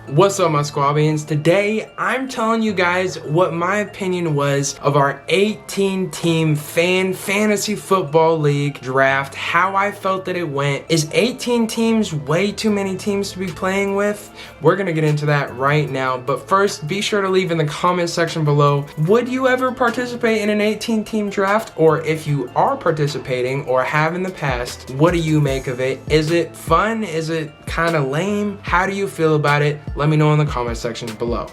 What's up, my squabians? Today I'm telling you guys what my opinion was of our 18-team fantasy football league draft, how I felt that it went. Is 18 teams way too many teams to be playing with? We're gonna get into that right now, but first be sure to leave in the comment section below, would you ever participate in an 18-team draft? Or if you are participating or have in the past, what do you make of it? Is it fun? Is it kind of lame? How do you feel about it? Let me know in the comment section below.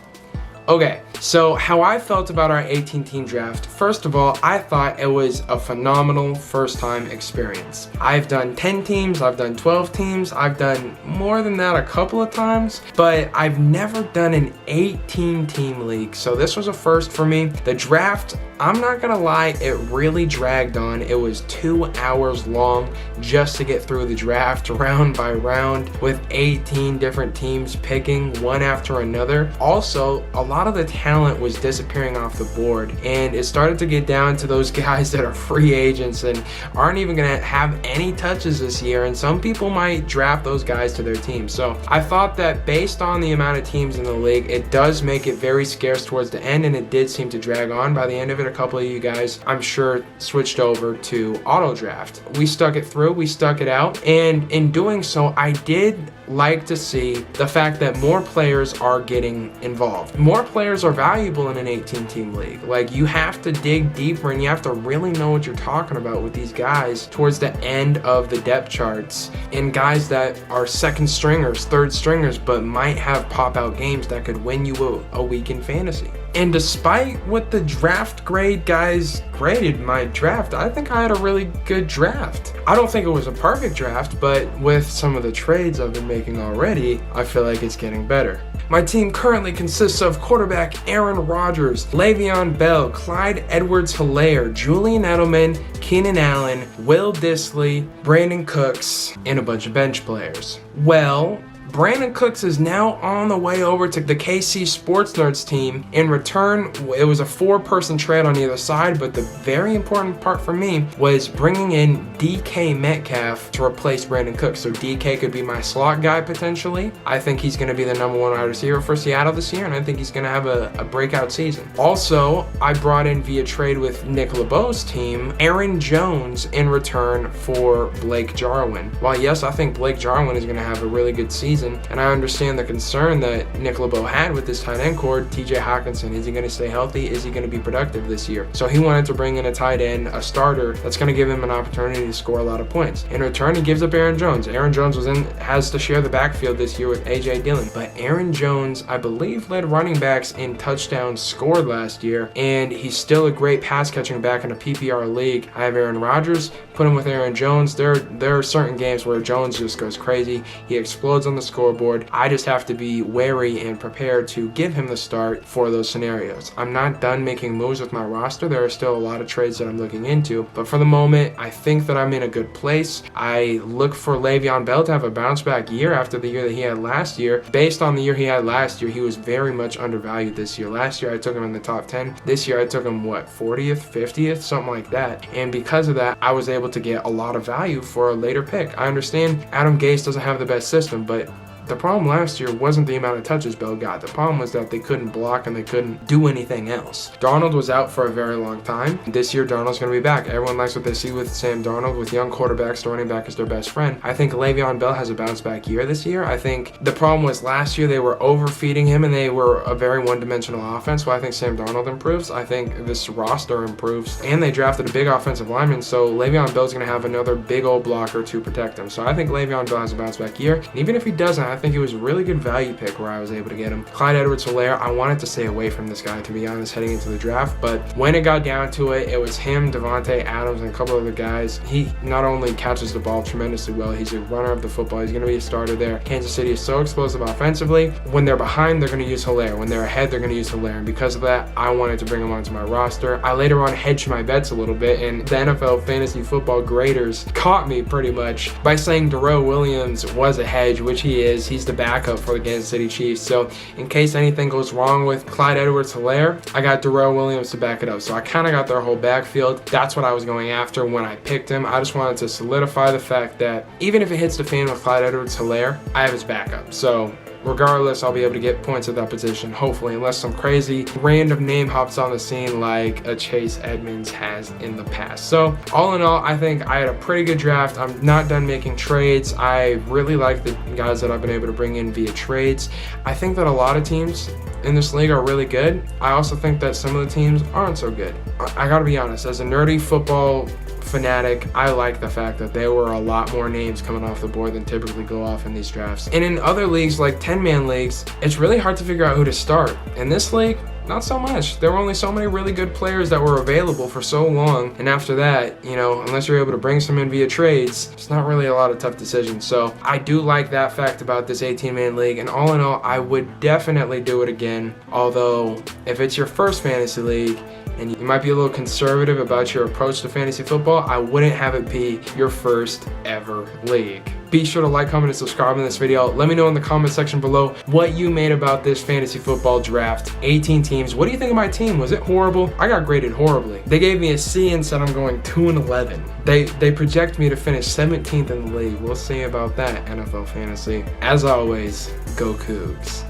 Okay, so how I felt about our 18-team draft. First of all, I thought it was a phenomenal first-time experience. I've done 10 teams, I've done 12 teams, I've done more than that a couple of times, but I've never done an 18-team league, so this was a first for me. The draft, I'm not gonna lie, it really dragged on. It was 2 hours long just to get through the draft round by round with 18 different teams picking one after another. Also, a lot of the talent was disappearing off the board, and it started to get down to those guys that are free agents and aren't even gonna have any touches this year, and some people might draft those guys to their team. So I thought that based on the amount of teams in the league, it does make it very scarce towards the end, and it did seem to drag on. By the end of it, a couple of you guys, I'm sure, switched over to auto draft. We stuck it through, we stuck it out, and in doing so, I did like to see the fact that more players are getting involved. More players are valuable in an 18-team league. Like, you have to dig deeper and you have to really know what you're talking about with these guys towards the end of the depth charts, and guys that are second stringers, third stringers, but might have pop-out games that could win you a week in fantasy. And despite what the draft grade guys graded my draft, I think I had a really good draft. I don't think it was a perfect draft, but with some of the trades I've been making already, I feel like it's getting better. My team currently consists of quarterback Aaron Rodgers, Le'Veon Bell, Clyde Edwards-Helaire, Julian Edelman, Keenan Allen, Will Dissly, Brandon Cooks, and a bunch of bench players. Well, Brandon Cooks is now on the way over to the KC Sports Nerds team. In return, it was a 4-person trade on either side, but the very important part for me was bringing in DK Metcalf to replace Brandon Cooks. So DK could be my slot guy potentially. I think he's going to be the #1 wide receiver for Seattle this year, and I think he's going to have a breakout season. Also, I brought in via trade with Nick LeBeau's team, Aaron Jones in return for Blake Jarwin. While yes, I think Blake Jarwin is going to have a really good season, and I understand the concern that Nick LeBeau had with this tight end core, TJ Hockenson. Is he going to stay healthy? Is he going to be productive this year? So he wanted to bring in a tight end, a starter, that's going to give him an opportunity to score a lot of points. In return, he gives up Aaron Jones. Aaron Jones has to share the backfield this year with AJ Dillon, but Aaron Jones, I believe, led running backs in touchdowns scored last year, and he's still a great pass catching back in a PPR league. I have Aaron Rodgers, put him with Aaron Jones. There are certain games where Jones just goes crazy. He explodes on the scoreboard. I just have to be wary and prepared to give him the start for those scenarios. I'm not done making moves with my roster. There are still a lot of trades that I'm looking into, but for the moment, I think that I'm in a good place. I look for Le'Veon Bell to have a bounce back year after the year that he had last year. Based on the year he had last year, he was very much undervalued this year. Last year, I took him in the top 10. This year, I took him, 40th, 50th, something like that. And because of that, I was able to get a lot of value for a later pick. I understand Adam Gase doesn't have the best system, but the problem last year wasn't the amount of touches Bell got. The problem was that they couldn't block and they couldn't do anything else. Darnold was out for a very long time. This year, Darnold's going to be back. Everyone likes what they see with Sam Darnold. With young quarterbacks, the running back is their best friend. I think Le'Veon Bell has a bounce back year this year. I think the problem was last year they were overfeeding him and they were a very one-dimensional offense. Well, I think Sam Darnold improves. I think this roster improves. And they drafted a big offensive lineman, so Le'Veon Bell's going to have another big old blocker to protect him. So I think Le'Veon Bell has a bounce back year. And even if he doesn't, I think it was a really good value pick where I was able to get him. Clyde Edwards-Helaire, I wanted to stay away from this guy, to be honest, heading into the draft, but when it got down to it, it was him, Devontae Adams, and a couple other guys. He not only catches the ball tremendously well, he's a runner of the football. He's going to be a starter there. Kansas City is so explosive offensively. When they're behind, they're going to use Helaire. When they're ahead, they're going to use Helaire, and because of that, I wanted to bring him onto my roster. I later on hedged my bets a little bit, and the NFL fantasy football graders caught me pretty much by saying Darrell Williams was a hedge, which he is. He's the backup for the Kansas City Chiefs. So in case anything goes wrong with Clyde Edwards-Helaire, I got Darrell Williams to back it up. So I kind of got their whole backfield. That's what I was going after when I picked him. I just wanted to solidify the fact that even if it hits the fan with Clyde Edwards-Helaire, I have his backup. So regardless, I'll be able to get points at that position, hopefully, unless some crazy random name hops on the scene like a Chase Edmonds has in the past. So all in all, I think I had a pretty good draft. I'm not done making trades. I really like the guys that I've been able to bring in via trades. I think that a lot of teams in this league are really good. I also think that some of the teams aren't so good. I gotta be honest, as a nerdy football fanatic, I like the fact that there were a lot more names coming off the board than typically go off in these drafts. And in other leagues, like 10-man leagues, it's really hard to figure out who to start. In this league, not so much. There were only so many really good players that were available for so long, and after that, you know, unless you're able to bring some in via trades, it's not really a lot of tough decisions. So I do like that fact about this 18-man league, and all in all, I would definitely do it again. Although, if it's your first fantasy league, and you might be a little conservative about your approach to fantasy football, I wouldn't have it be your first ever league. Be sure to like, comment, and subscribe in this video. Let me know in the comment section below what you made about this fantasy football draft. 18 teams. What do you think of my team? Was it horrible? I got graded horribly. They gave me a C and said I'm going 2-11. They project me to finish 17th in the league. We'll see about that, NFL Fantasy. As always, go Cougs.